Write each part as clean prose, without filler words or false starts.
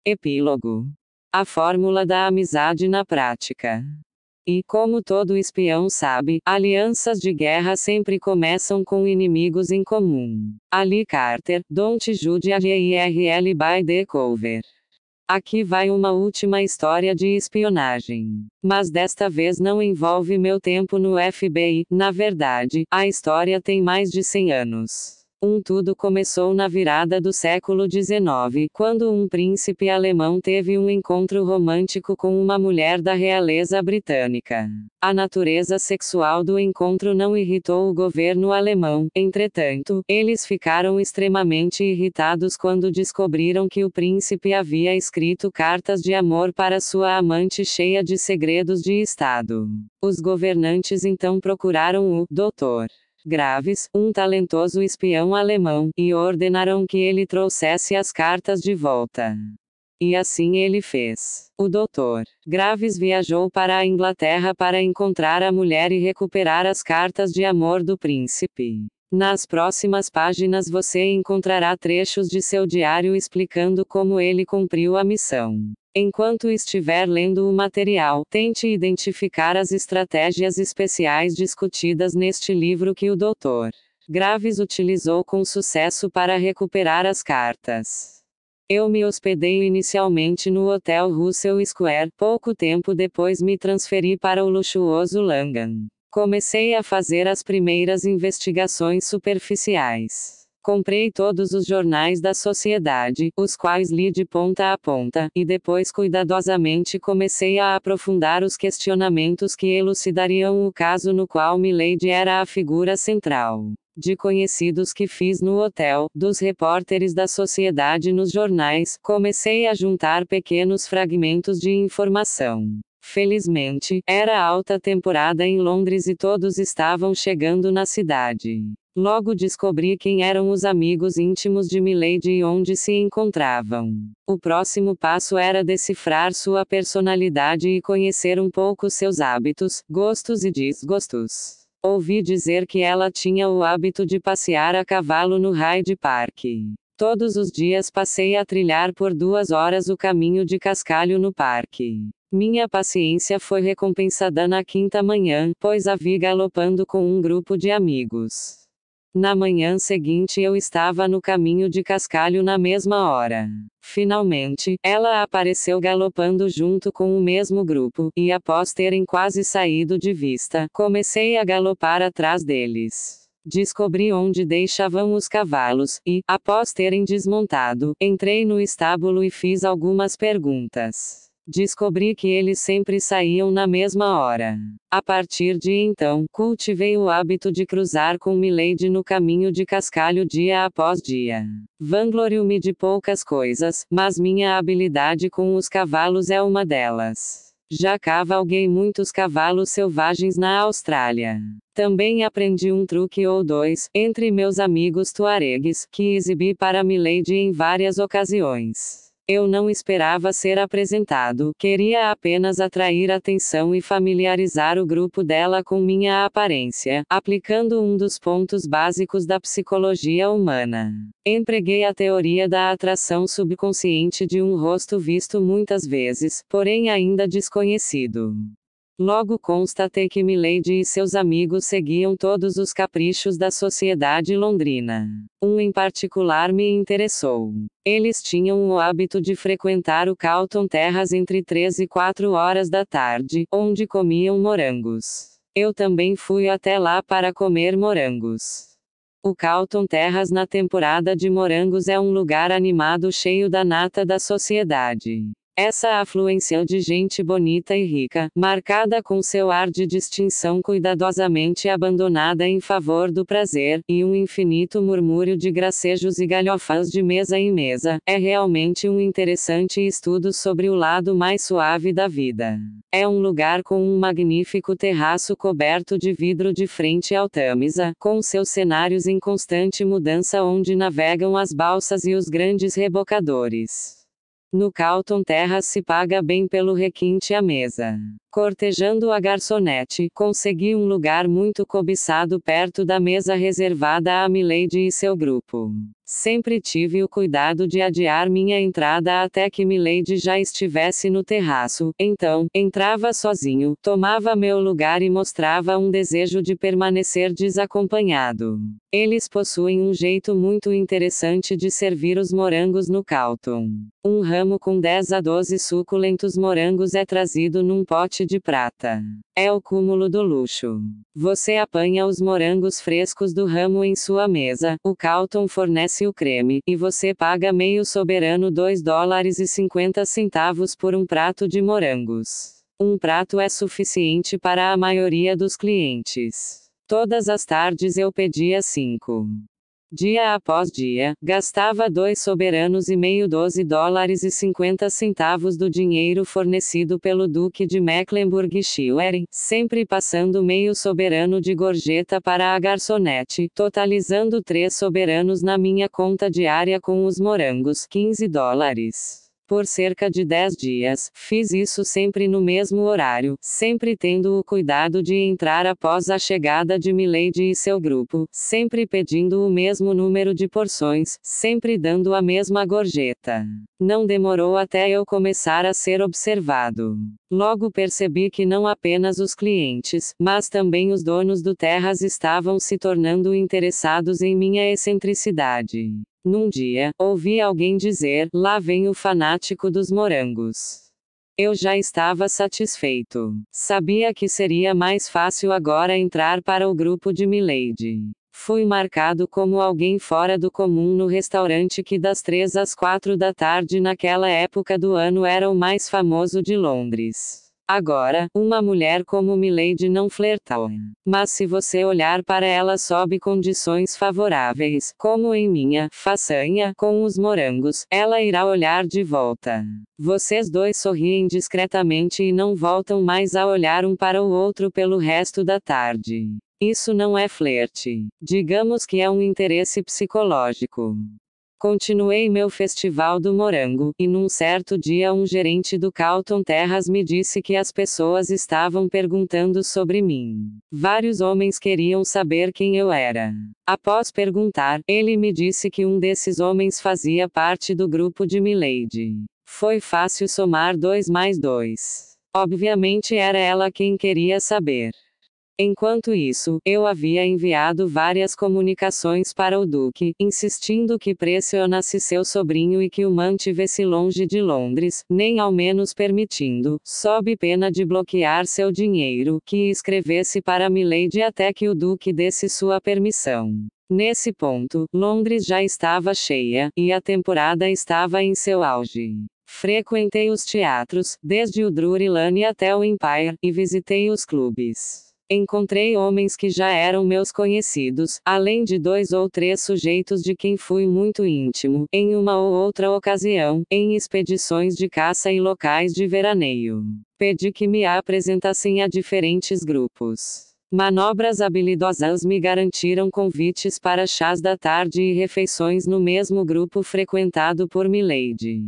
Epílogo. A fórmula da amizade na prática. E, como todo espião sabe, alianças de guerra sempre começam com inimigos em comum. Ali Carter, Don't Jude IRL by the Cover. Aqui vai uma última história de espionagem. Mas desta vez não envolve meu tempo no FBI, na verdade, a história tem mais de 100 anos. Tudo começou na virada do século XIX, quando um príncipe alemão teve um encontro romântico com uma mulher da realeza britânica. A natureza sexual do encontro não irritou o governo alemão, entretanto, eles ficaram extremamente irritados quando descobriram que o príncipe havia escrito cartas de amor para sua amante cheia de segredos de Estado. Os governantes então procuraram o Dr. Graves, um talentoso espião alemão, e ordenaram que ele trouxesse as cartas de volta. E assim ele fez. O Dr. Graves viajou para a Inglaterra para encontrar a mulher e recuperar as cartas de amor do príncipe. Nas próximas páginas você encontrará trechos de seu diário explicando como ele cumpriu a missão. Enquanto estiver lendo o material, tente identificar as estratégias especiais discutidas neste livro que o Dr. Graves utilizou com sucesso para recuperar as cartas. Eu me hospedei inicialmente no Hotel Russell Square, pouco tempo depois me transferi para o luxuoso Langham. Comecei a fazer as primeiras investigações superficiais. Comprei todos os jornais da sociedade, os quais li de ponta a ponta, e depois cuidadosamente comecei a aprofundar os questionamentos que elucidariam o caso no qual Milady era a figura central. De conhecidos que fiz no hotel, dos repórteres da sociedade nos jornais, comecei a juntar pequenos fragmentos de informação. Felizmente, era alta temporada em Londres e todos estavam chegando na cidade. Logo descobri quem eram os amigos íntimos de Milady e onde se encontravam. O próximo passo era decifrar sua personalidade e conhecer um pouco seus hábitos, gostos e desgostos. Ouvi dizer que ela tinha o hábito de passear a cavalo no Hyde Park. Todos os dias passei a trilhar por 2 horas o caminho de cascalho no parque. Minha paciência foi recompensada na quinta manhã, pois a vi galopando com um grupo de amigos. Na manhã seguinte eu estava no caminho de cascalho na mesma hora. Finalmente, ela apareceu galopando junto com o mesmo grupo, e após terem quase saído de vista, comecei a galopar atrás deles. Descobri onde deixavam os cavalos, e, após terem desmontado, entrei no estábulo e fiz algumas perguntas. Descobri que eles sempre saíam na mesma hora. A partir de então, cultivei o hábito de cruzar com Milady no caminho de cascalho dia após dia. Vanglorio-me de poucas coisas, mas minha habilidade com os cavalos é uma delas. Já cavalguei muitos cavalos selvagens na Austrália. Também aprendi um truque ou dois, entre meus amigos tuaregues, que exibi para Milady em várias ocasiões. Eu não esperava ser apresentado, queria apenas atrair atenção e familiarizar o grupo dela com minha aparência, aplicando um dos pontos básicos da psicologia humana. Empreguei a teoria da atração subconsciente de um rosto visto muitas vezes, porém ainda desconhecido. Logo constatei que Milady e seus amigos seguiam todos os caprichos da sociedade londrina. Um em particular me interessou. Eles tinham o hábito de frequentar o Carlton Terrace entre 3 e 4 horas da tarde, onde comiam morangos. Eu também fui até lá para comer morangos. O Carlton Terrace na temporada de morangos é um lugar animado cheio da nata da sociedade. Essa afluência de gente bonita e rica, marcada com seu ar de distinção cuidadosamente abandonada em favor do prazer, e um infinito murmúrio de gracejos e galhofas de mesa em mesa, é realmente um interessante estudo sobre o lado mais suave da vida. É um lugar com um magnífico terraço coberto de vidro de frente ao Tâmisa, com seus cenários em constante mudança onde navegam as balsas e os grandes rebocadores. No Carlton Terrace se paga bem pelo requinte à mesa. Cortejando a garçonete, consegui um lugar muito cobiçado perto da mesa reservada a Milady e seu grupo. Sempre tive o cuidado de adiar minha entrada até que Milady já estivesse no terraço, então, entrava sozinho, tomava meu lugar e mostrava um desejo de permanecer desacompanhado. Eles possuem um jeito muito interessante de servir os morangos no Carlton. Um ramo com 10 a 12 suculentos morangos é trazido num pote de prata. É o cúmulo do luxo. Você apanha os morangos frescos do ramo em sua mesa, o Carlton fornece o creme, e você paga meio soberano $2,50 por um prato de morangos. Um prato é suficiente para a maioria dos clientes. Todas as tardes eu pedia 5. Dia após dia, gastava $2,50 $12,50 do dinheiro fornecido pelo Duque de Mecklenburg-Schwerin, sempre passando meio soberano de gorjeta para a garçonete, totalizando 3 soberanos na minha conta diária com os morangos, $15. Por cerca de 10 dias, fiz isso sempre no mesmo horário, sempre tendo o cuidado de entrar após a chegada de Milady e seu grupo, sempre pedindo o mesmo número de porções, sempre dando a mesma gorjeta. Não demorou até eu começar a ser observado. Logo percebi que não apenas os clientes, mas também os donos do terras estavam se tornando interessados em minha excentricidade. Num dia, ouvi alguém dizer: "Lá vem o fanático dos morangos." Eu já estava satisfeito. Sabia que seria mais fácil agora entrar para o grupo de Milady. Fui marcado como alguém fora do comum no restaurante que das 3 às 4 da tarde naquela época do ano era o mais famoso de Londres. Agora, uma mulher como Milady não flertou. Mas se você olhar para ela sob condições favoráveis, como em minha façanha com os morangos, ela irá olhar de volta. Vocês dois sorriem discretamente e não voltam mais a olhar um para o outro pelo resto da tarde. Isso não é flerte. Digamos que é um interesse psicológico. Continuei meu festival do morango, e num certo dia um gerente do Carlton Terras me disse que as pessoas estavam perguntando sobre mim. Vários homens queriam saber quem eu era. Após perguntar, ele me disse que um desses homens fazia parte do grupo de Milady. Foi fácil somar 2 mais 2. Obviamente era ela quem queria saber. Enquanto isso, eu havia enviado várias comunicações para o Duque, insistindo que pressionasse seu sobrinho e que o mantivesse longe de Londres, nem ao menos permitindo, sob pena de bloquear seu dinheiro, que escrevesse para Milady até que o Duque desse sua permissão. Nesse ponto, Londres já estava cheia, e a temporada estava em seu auge. Frequentei os teatros, desde o Drury Lane até o Empire, e visitei os clubes. Encontrei homens que já eram meus conhecidos, além de 2 ou 3 sujeitos de quem fui muito íntimo, em uma ou outra ocasião, em expedições de caça e locais de veraneio. Pedi que me apresentassem a diferentes grupos. Manobras habilidosas me garantiram convites para chás da tarde e refeições no mesmo grupo frequentado por Milady.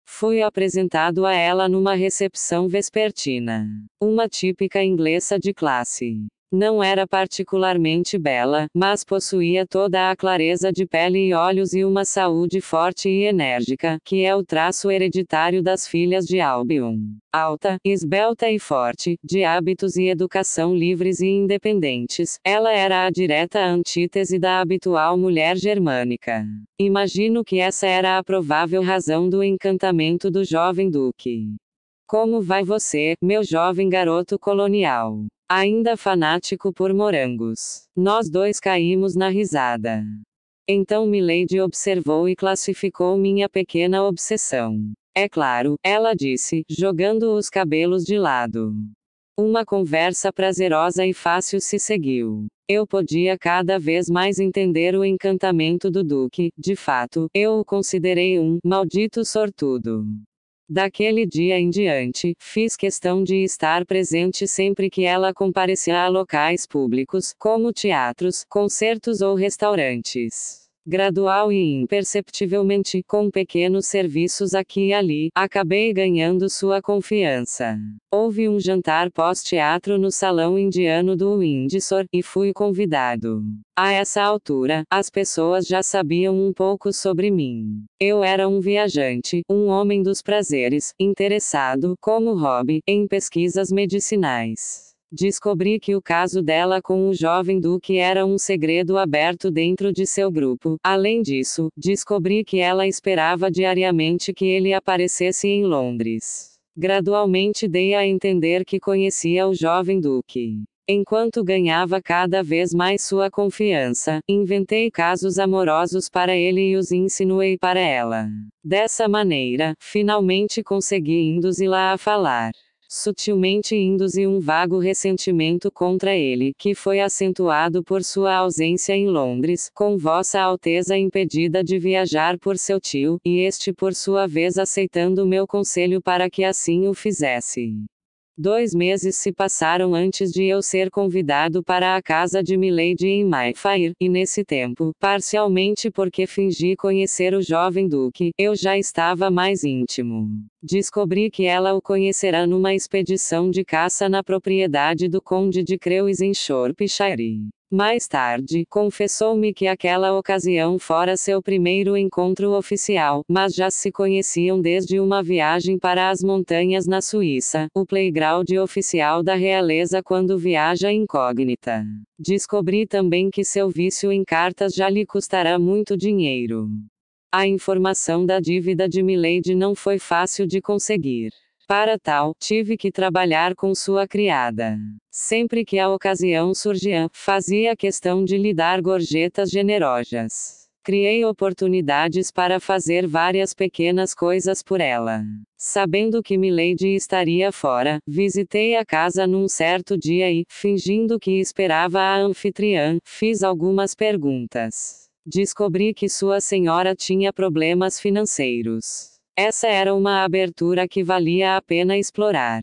Fui apresentado a ela numa recepção vespertina. Uma típica inglesa de classe. Não era particularmente bela, mas possuía toda a clareza de pele e olhos e uma saúde forte e enérgica, que é o traço hereditário das filhas de Albion. Alta, esbelta e forte, de hábitos e educação livres e independentes, ela era a direta antítese da habitual mulher germânica. Imagino que essa era a provável razão do encantamento do jovem duque. Como vai você, meu jovem garoto colonial? Ainda fanático por morangos. Nós dois caímos na risada. Então Milady observou e classificou minha pequena obsessão. É claro, ela disse, jogando os cabelos de lado. Uma conversa prazerosa e fácil se seguiu. Eu podia cada vez mais entender o encantamento do Duque, de fato, eu o considerei um maldito sortudo. Daquele dia em diante, fiz questão de estar presente sempre que ela comparecia a locais públicos, como teatros, concertos ou restaurantes. Gradual e imperceptivelmente, com pequenos serviços aqui e ali, acabei ganhando sua confiança. Houve um jantar pós-teatro no salão indiano do Windsor, e fui convidado. A essa altura, as pessoas já sabiam um pouco sobre mim. Eu era um viajante, um homem dos prazeres, interessado, como hobby, em pesquisas medicinais. Descobri que o caso dela com o jovem duque era um segredo aberto dentro de seu grupo. Além disso, descobri que ela esperava diariamente que ele aparecesse em Londres. Gradualmente dei a entender que conhecia o jovem duque. Enquanto ganhava cada vez mais sua confiança, inventei casos amorosos para ele e os insinuei para ela. Dessa maneira, finalmente consegui induzi-la a falar. Sutilmente induzi um vago ressentimento contra ele, que foi acentuado por sua ausência em Londres, com Vossa Alteza impedida de viajar por seu tio, e este por sua vez aceitando meu conselho para que assim o fizesse. 2 meses se passaram antes de eu ser convidado para a casa de Milady em Mayfair, e nesse tempo, parcialmente porque fingi conhecer o jovem duque, eu já estava mais íntimo. Descobri que ela o conhecerá numa expedição de caça na propriedade do conde de Crewes em Shropshire. Mais tarde, confessou-me que aquela ocasião fora seu primeiro encontro oficial, mas já se conheciam desde uma viagem para as montanhas na Suíça, o playground oficial da realeza quando viaja incógnita. Descobri também que seu vício em cartas já lhe custará muito dinheiro. A informação da dívida de Milady não foi fácil de conseguir. Para tal, tive que trabalhar com sua criada. Sempre que a ocasião surgia, fazia questão de lhe dar gorjetas generosas. Criei oportunidades para fazer várias pequenas coisas por ela. Sabendo que Milady estaria fora, visitei a casa num certo dia e, fingindo que esperava a anfitriã, fiz algumas perguntas. Descobri que sua senhora tinha problemas financeiros. Essa era uma abertura que valia a pena explorar.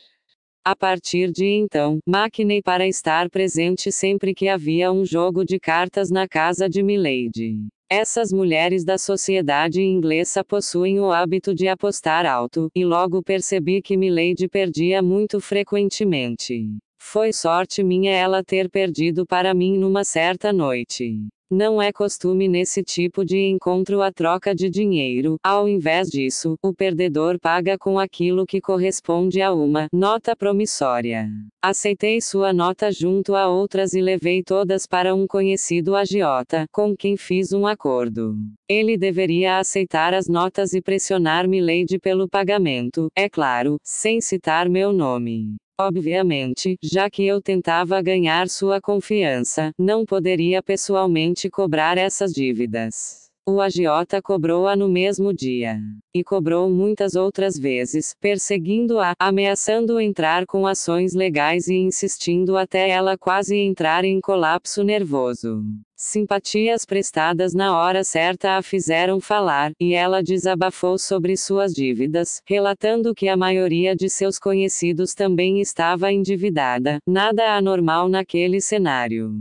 A partir de então, maquinei para estar presente sempre que havia um jogo de cartas na casa de Milady. Essas mulheres da sociedade inglesa possuem o hábito de apostar alto, e logo percebi que Milady perdia muito frequentemente. Foi sorte minha ela ter perdido para mim numa certa noite. Não é costume nesse tipo de encontro a troca de dinheiro, ao invés disso, o perdedor paga com aquilo que corresponde a uma nota promissória. Aceitei sua nota junto a outras e levei todas para um conhecido agiota, com quem fiz um acordo. Ele deveria aceitar as notas e pressionar Milady pelo pagamento, é claro, sem citar meu nome. Obviamente, já que eu tentava ganhar sua confiança, não poderia pessoalmente cobrar essas dívidas. O agiota cobrou-a no mesmo dia. E cobrou muitas outras vezes, perseguindo-a, ameaçando entrar com ações legais e insistindo até ela quase entrar em colapso nervoso. Simpatias prestadas na hora certa a fizeram falar, e ela desabafou sobre suas dívidas, relatando que a maioria de seus conhecidos também estava endividada, nada anormal naquele cenário.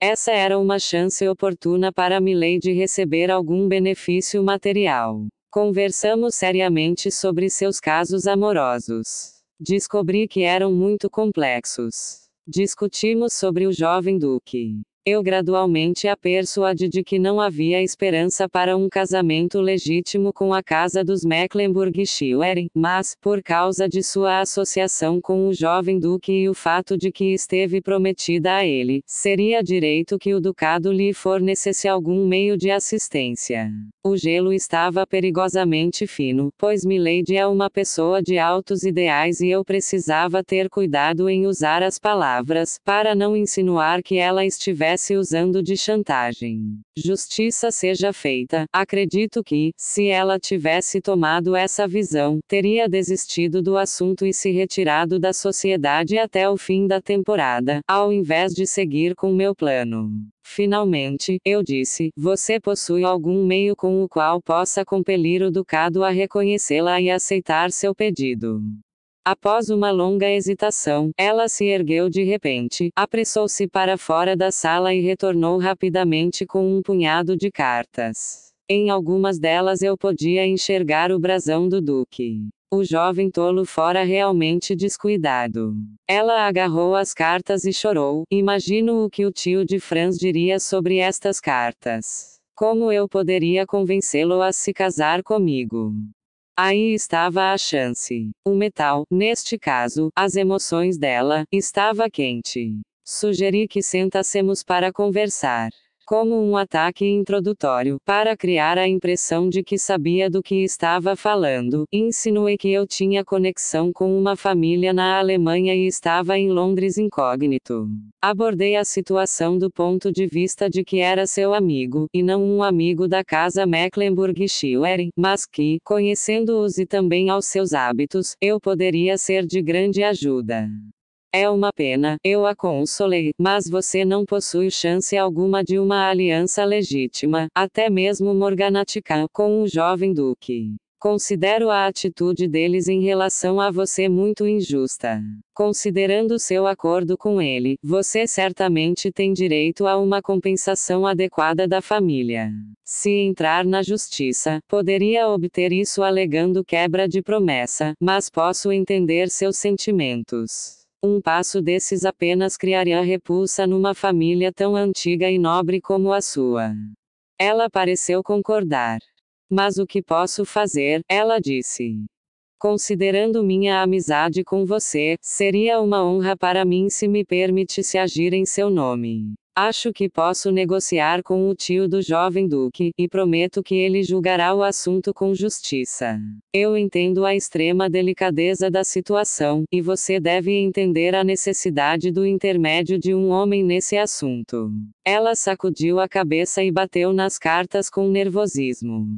Essa era uma chance oportuna para Milady receber algum benefício material. Conversamos seriamente sobre seus casos amorosos. Descobri que eram muito complexos. Discutimos sobre o jovem duque. Eu gradualmente a persuadi de que não havia esperança para um casamento legítimo com a casa dos Mecklenburg-Schwerin, mas, por causa de sua associação com o jovem duque e o fato de que esteve prometida a ele, seria direito que o ducado lhe fornecesse algum meio de assistência. O gelo estava perigosamente fino, pois Milady é uma pessoa de altos ideais e eu precisava ter cuidado em usar as palavras, para não insinuar que ela estivesse usando de chantagem. Justiça seja feita, acredito que, se ela tivesse tomado essa visão, teria desistido do assunto e se retirado da sociedade até o fim da temporada, ao invés de seguir com meu plano. Finalmente, eu disse, você possui algum meio com o qual possa compelir o ducado a reconhecê-la e aceitar seu pedido? Após uma longa hesitação, ela se ergueu de repente, apressou-se para fora da sala e retornou rapidamente com um punhado de cartas. Em algumas delas eu podia enxergar o brasão do duque. O jovem tolo fora realmente descuidado. Ela agarrou as cartas e chorou. Imagino o que o tio de Franz diria sobre estas cartas. Como eu poderia convencê-lo a se casar comigo? Aí estava a chance. O metal, neste caso, as emoções dela, estava quente. Sugeri que sentássemos para conversar. Como um ataque introdutório, para criar a impressão de que sabia do que estava falando, insinuei que eu tinha conexão com uma família na Alemanha e estava em Londres incógnito. Abordei a situação do ponto de vista de que era seu amigo, e não um amigo da casa Mecklenburg-Schwerin, mas que, conhecendo-os e também aos seus hábitos, eu poderia ser de grande ajuda. É uma pena, eu a consolei, mas você não possui chance alguma de uma aliança legítima, até mesmo morganática, com o jovem duque. Considero a atitude deles em relação a você muito injusta. Considerando seu acordo com ele, você certamente tem direito a uma compensação adequada da família. Se entrar na justiça, poderia obter isso alegando quebra de promessa, mas posso entender seus sentimentos. Um passo desses apenas criaria repulsa numa família tão antiga e nobre como a sua. Ela pareceu concordar. Mas o que posso fazer? Ela disse. Considerando minha amizade com você, seria uma honra para mim se me permitisse agir em seu nome. Acho que posso negociar com o tio do jovem duque, e prometo que ele julgará o assunto com justiça. Eu entendo a extrema delicadeza da situação, e você deve entender a necessidade do intermédio de um homem nesse assunto. Ela sacudiu a cabeça e bateu nas cartas com nervosismo.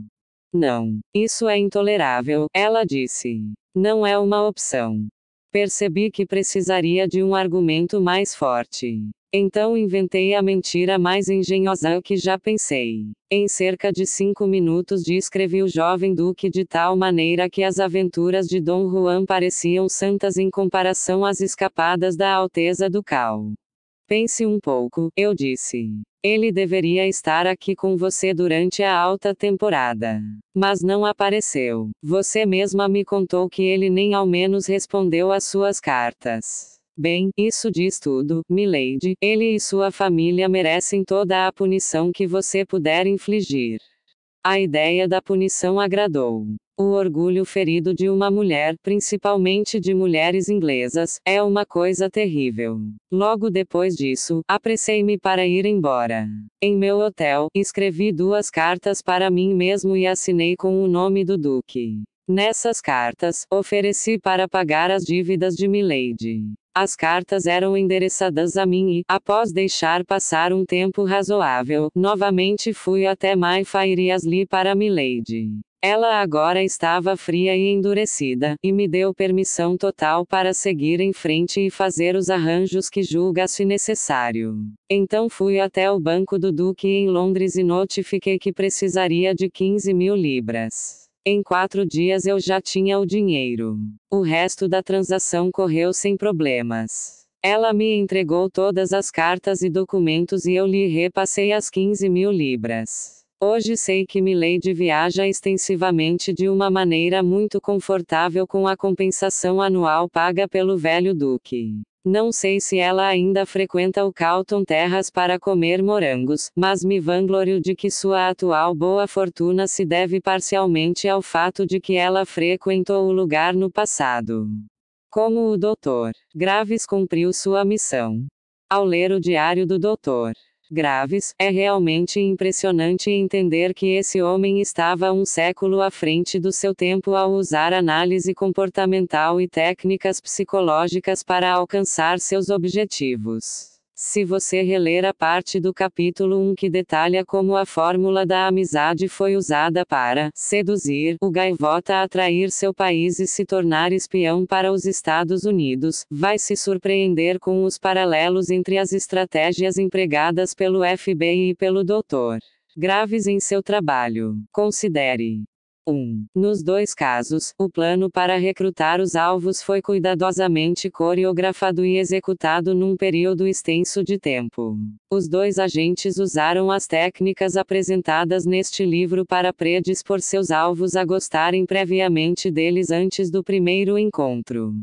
Não. Isso é intolerável, ela disse. Não é uma opção. Percebi que precisaria de um argumento mais forte. Então inventei a mentira mais engenhosa que já pensei. Em cerca de 5 minutos descrevi o jovem duque de tal maneira que as aventuras de Dom Juan pareciam santas em comparação às escapadas da Alteza Ducal. Pense um pouco, eu disse. Ele deveria estar aqui com você durante a alta temporada. Mas não apareceu. Você mesma me contou que ele nem ao menos respondeu às suas cartas. Bem, isso diz tudo, milady. Ele e sua família merecem toda a punição que você puder infligir. A ideia da punição agradou. O orgulho ferido de uma mulher, principalmente de mulheres inglesas, é uma coisa terrível. Logo depois disso, apressei-me para ir embora. Em meu hotel, escrevi 2 cartas para mim mesmo e assinei com o nome do duque. Nessas cartas, ofereci para pagar as dívidas de milady. As cartas eram endereçadas a mim e, após deixar passar um tempo razoável, novamente fui até Mayfair e as li para milady. Ela agora estava fria e endurecida, e me deu permissão total para seguir em frente e fazer os arranjos que julgasse necessário. Então fui até o banco do Duque em Londres e notifiquei que precisaria de 15.000 libras. Em 4 dias eu já tinha o dinheiro. O resto da transação correu sem problemas. Ela me entregou todas as cartas e documentos e eu lhe repassei as 15.000 libras. Hoje sei que milady viaja extensivamente de uma maneira muito confortável com a compensação anual paga pelo velho duque. Não sei se ela ainda frequenta o Carlton Terrace para comer morangos, mas me vanglorio de que sua atual boa fortuna se deve parcialmente ao fato de que ela frequentou o lugar no passado. Como o Dr. Graves cumpriu sua missão. Ao ler o diário do Dr. Graves, é realmente impressionante entender que esse homem estava um século à frente do seu tempo ao usar análise comportamental e técnicas psicológicas para alcançar seus objetivos. Se você reler a parte do capítulo 1 que detalha como a fórmula da amizade foi usada para seduzir o gaivota a atrair seu país e se tornar espião para os Estados Unidos, vai se surpreender com os paralelos entre as estratégias empregadas pelo FBI e pelo Dr. Graves em seu trabalho. Considere. Nos dois casos, o plano para recrutar os alvos foi cuidadosamente coreografado e executado num período extenso de tempo. Os dois agentes usaram as técnicas apresentadas neste livro para predispor seus alvos a gostarem previamente deles antes do primeiro encontro.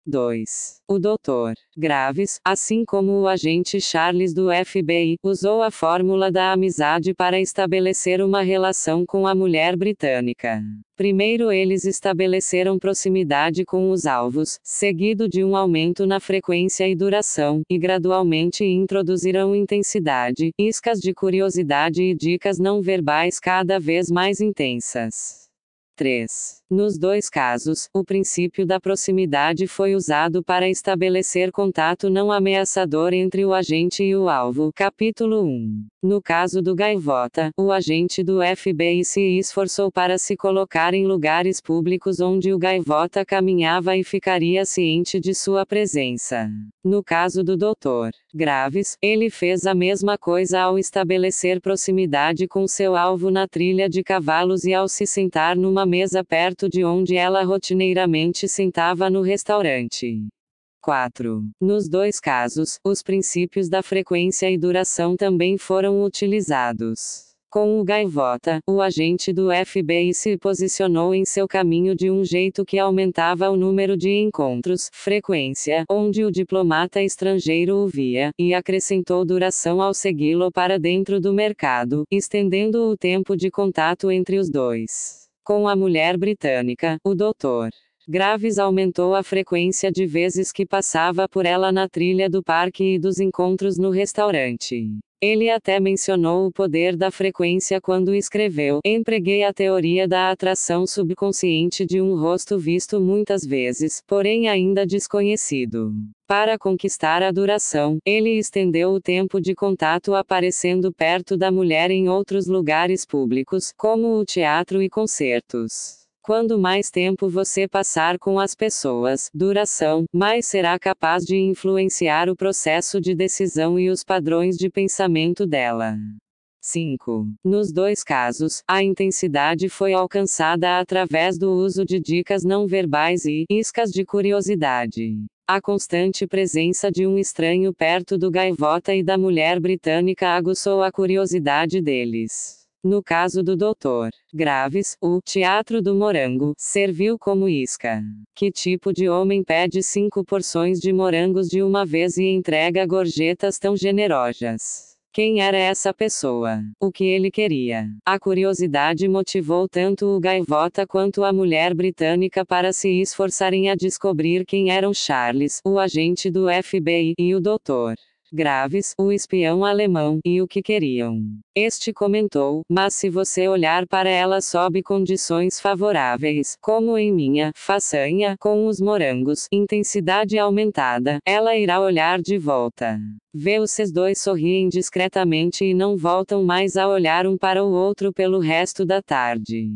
2. O Dr. Graves, assim como o agente Charles do FBI, usou a fórmula da amizade para estabelecer uma relação com a mulher britânica. Primeiro eles estabeleceram proximidade com os alvos, seguido de um aumento na frequência e duração, e gradualmente introduziram intensidade, iscas de curiosidade e dicas não verbais cada vez mais intensas. 3. Nos dois casos, o princípio da proximidade foi usado para estabelecer contato não ameaçador entre o agente e o alvo. Capítulo 1. No caso do Gaivota, o agente do FBI se esforçou para se colocar em lugares públicos onde o Gaivota caminhava e ficaria ciente de sua presença. No caso do Dr. Graves, ele fez a mesma coisa ao estabelecer proximidade com seu alvo na trilha de cavalos e ao se sentar numa mesa perto de onde ela rotineiramente sentava no restaurante. 4. Nos dois casos, os princípios da frequência e duração também foram utilizados. Com o Gaivota, o agente do FBI se posicionou em seu caminho de um jeito que aumentava o número de encontros, frequência, onde o diplomata estrangeiro o via, e acrescentou duração ao segui-lo para dentro do mercado, estendendo o tempo de contato entre os dois. Com a mulher britânica, o Dr. Graves aumentou a frequência de vezes que passava por ela na trilha do parque e dos encontros no restaurante. Ele até mencionou o poder da frequência quando escreveu: "Empreguei a teoria da atração subconsciente de um rosto visto muitas vezes, porém ainda desconhecido. Para conquistar a duração, ele estendeu o tempo de contato aparecendo perto da mulher em outros lugares públicos, como o teatro e concertos. Quando mais tempo você passar com as pessoas, duração, mais será capaz de influenciar o processo de decisão e os padrões de pensamento dela." 5. Nos dois casos, a intensidade foi alcançada através do uso de dicas não verbais e iscas de curiosidade. A constante presença de um estranho perto do Gaivota e da mulher britânica aguçou a curiosidade deles. No caso do Dr. Graves, o Teatro do Morango serviu como isca. Que tipo de homem pede 5 porções de morangos de uma vez e entrega gorjetas tão generosas? Quem era essa pessoa? O que ele queria? A curiosidade motivou tanto o Gaivota quanto a mulher britânica para se esforçarem a descobrir quem eram Charles, o agente do FBI, e o Dr. Graves, o espião alemão, e o que queriam. Este comentou: "Mas se você olhar para ela sob condições favoráveis, como em minha façanha com os morangos, intensidade aumentada, ela irá olhar de volta. Vê vocês dois sorriem discretamente e não voltam mais a olhar um para o outro pelo resto da tarde."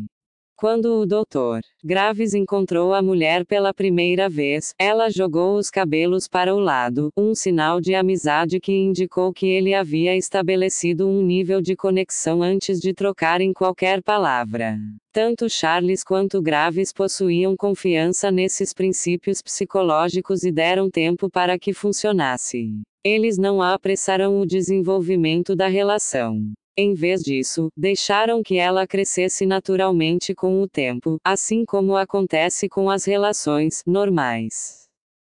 Quando o Dr. Graves encontrou a mulher pela primeira vez, ela jogou os cabelos para o lado, um sinal de amizade que indicou que ele havia estabelecido um nível de conexão antes de trocarem qualquer palavra. Tanto Charles quanto Graves possuíam confiança nesses princípios psicológicos e deram tempo para que funcionasse. Eles não apressaram o desenvolvimento da relação. Em vez disso, deixaram que ela crescesse naturalmente com o tempo, assim como acontece com as relações normais.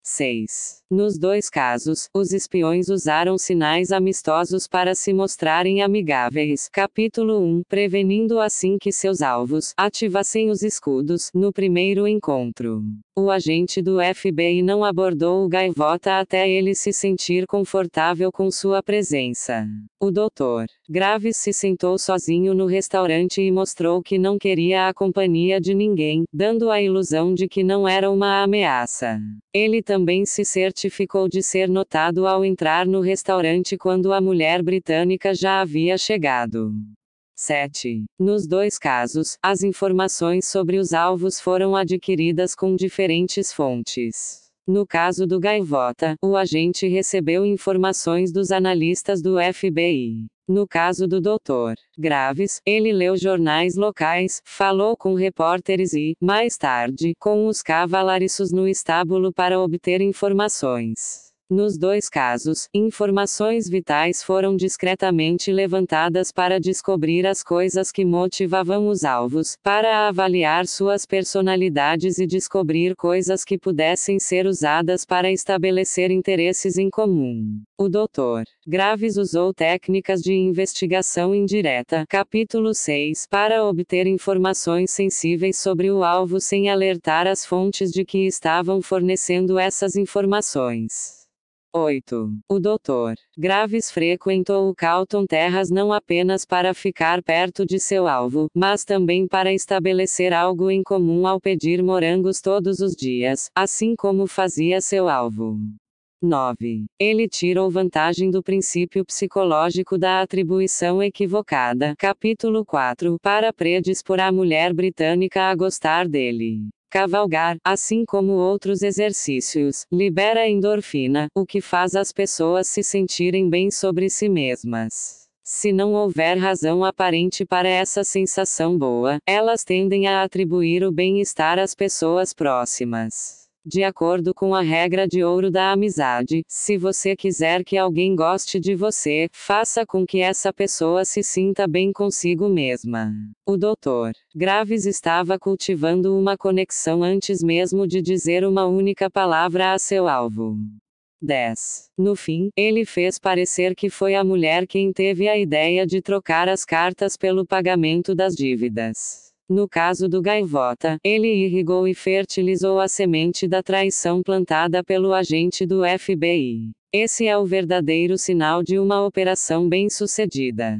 6. Nos dois casos, os espiões usaram sinais amistosos para se mostrarem amigáveis. Capítulo 1. Prevenindo assim que seus alvos ativassem os escudos no primeiro encontro. O agente do FBI não abordou o Gaivota até ele se sentir confortável com sua presença. O Dr. Graves se sentou sozinho no restaurante e mostrou que não queria a companhia de ninguém, dando a ilusão de que não era uma ameaça. Ele também se certificou de ser notado ao entrar no restaurante quando a mulher britânica já havia chegado. 7. Nos dois casos, as informações sobre os alvos foram adquiridas com diferentes fontes. No caso do Gaivota, o agente recebeu informações dos analistas do FBI. No caso do Dr. Graves, ele leu jornais locais, falou com repórteres e, mais tarde, com os cavalariços no estábulo para obter informações. Nos dois casos, informações vitais foram discretamente levantadas para descobrir as coisas que motivavam os alvos, para avaliar suas personalidades e descobrir coisas que pudessem ser usadas para estabelecer interesses em comum. O Dr. Graves usou técnicas de investigação indireta, capítulo 6, para obter informações sensíveis sobre o alvo sem alertar as fontes de que estavam fornecendo essas informações. 8. O Dr. Graves frequentou o Calton Terrace não apenas para ficar perto de seu alvo, mas também para estabelecer algo em comum ao pedir morangos todos os dias, assim como fazia seu alvo. 9. Ele tirou vantagem do princípio psicológico da atribuição equivocada, capítulo 4, para predispor a mulher britânica a gostar dele. Cavalgar, assim como outros exercícios, libera endorfina, o que faz as pessoas se sentirem bem sobre si mesmas. Se não houver razão aparente para essa sensação boa, elas tendem a atribuir o bem-estar às pessoas próximas. De acordo com a regra de ouro da amizade, se você quiser que alguém goste de você, faça com que essa pessoa se sinta bem consigo mesma. O Dr. Graves estava cultivando uma conexão antes mesmo de dizer uma única palavra a seu alvo. 10. No fim, ele fez parecer que foi a mulher quem teve a ideia de trocar as cartas pelo pagamento das dívidas. No caso do Gaivota, ele irrigou e fertilizou a semente da traição plantada pelo agente do FBI. Esse é o verdadeiro sinal de uma operação bem-sucedida.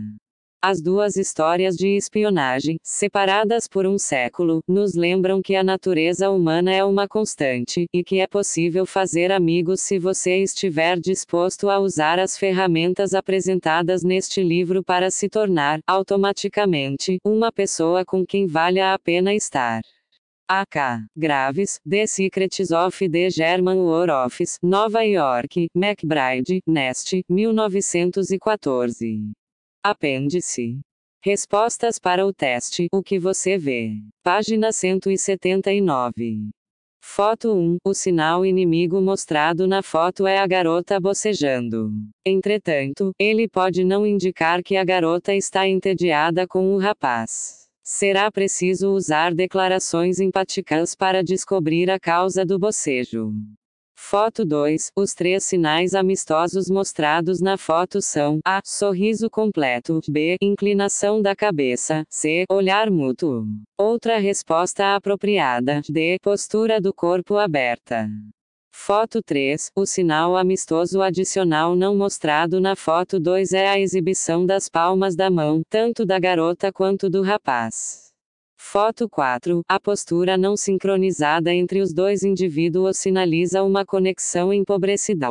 As duas histórias de espionagem, separadas por um século, nos lembram que a natureza humana é uma constante, e que é possível fazer amigos se você estiver disposto a usar as ferramentas apresentadas neste livro para se tornar, automaticamente, uma pessoa com quem vale a pena estar. A.K. Graves, The Secrets of the German War Office, Nova York, McBride, Nest, 1914. Apêndice. Respostas para o teste, o que você vê. Página 179. Foto 1. O sinal inimigo mostrado na foto é a garota bocejando. Entretanto, ele pode não indicar que a garota está entediada com o rapaz. Será preciso usar declarações empáticas para descobrir a causa do bocejo. Foto 2. Os três sinais amistosos mostrados na foto são: A. Sorriso completo. B. Inclinação da cabeça. C. Olhar mútuo. Outra resposta apropriada. D. Postura do corpo aberta. Foto 3. O sinal amistoso adicional não mostrado na foto 2 é a exibição das palmas da mão, tanto da garota quanto do rapaz. Foto 4. A postura não sincronizada entre os dois indivíduos sinaliza uma conexão empobrecida.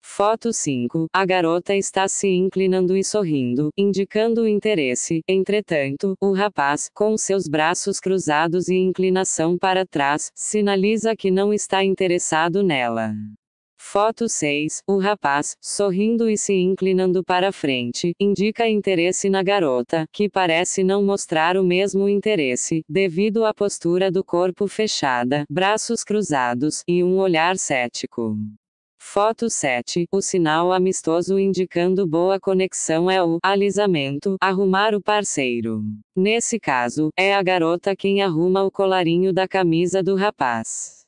Foto 5. A garota está se inclinando e sorrindo, indicando interesse. Entretanto, o rapaz, com seus braços cruzados e inclinação para trás, sinaliza que não está interessado nela. Foto 6. O rapaz, sorrindo e se inclinando para frente, indica interesse na garota, que parece não mostrar o mesmo interesse, devido à postura do corpo fechada, braços cruzados, e um olhar cético. Foto 7. O sinal amistoso indicando boa conexão é o alisamento, arrumar o parceiro. Nesse caso, é a garota quem arruma o colarinho da camisa do rapaz.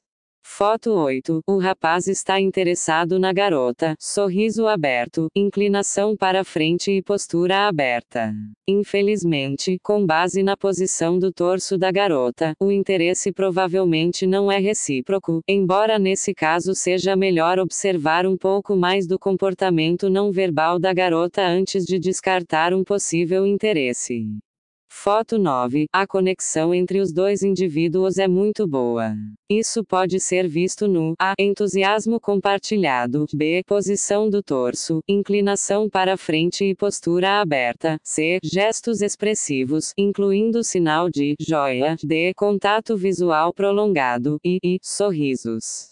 Foto 8. O rapaz está interessado na garota, sorriso aberto, inclinação para frente e postura aberta. Infelizmente, com base na posição do torso da garota, o interesse provavelmente não é recíproco, embora nesse caso seja melhor observar um pouco mais do comportamento não verbal da garota antes de descartar um possível interesse. Foto 9. A conexão entre os dois indivíduos é muito boa. Isso pode ser visto no A. Entusiasmo compartilhado. B. Posição do torso, inclinação para frente e postura aberta. C. Gestos expressivos, incluindo sinal de joia. D. Contato visual prolongado. E sorrisos.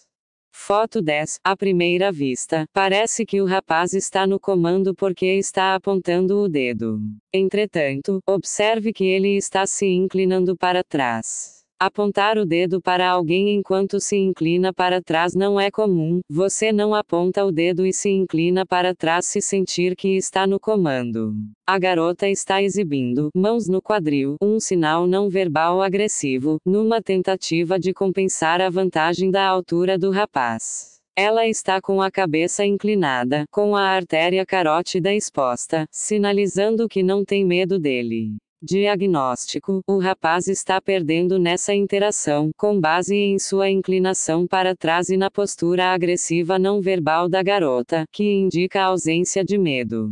Foto 10. À primeira vista, parece que o rapaz está no comando porque está apontando o dedo. Entretanto, observe que ele está se inclinando para trás. Apontar o dedo para alguém enquanto se inclina para trás não é comum. Você não aponta o dedo e se inclina para trás se sentir que está no comando. A garota está exibindo, mãos no quadril, um sinal não verbal agressivo, numa tentativa de compensar a vantagem da altura do rapaz. Ela está com a cabeça inclinada, com a artéria carótida exposta, sinalizando que não tem medo dele. Diagnóstico: o rapaz está perdendo nessa interação, com base em sua inclinação para trás e na postura agressiva não verbal da garota, que indica a ausência de medo.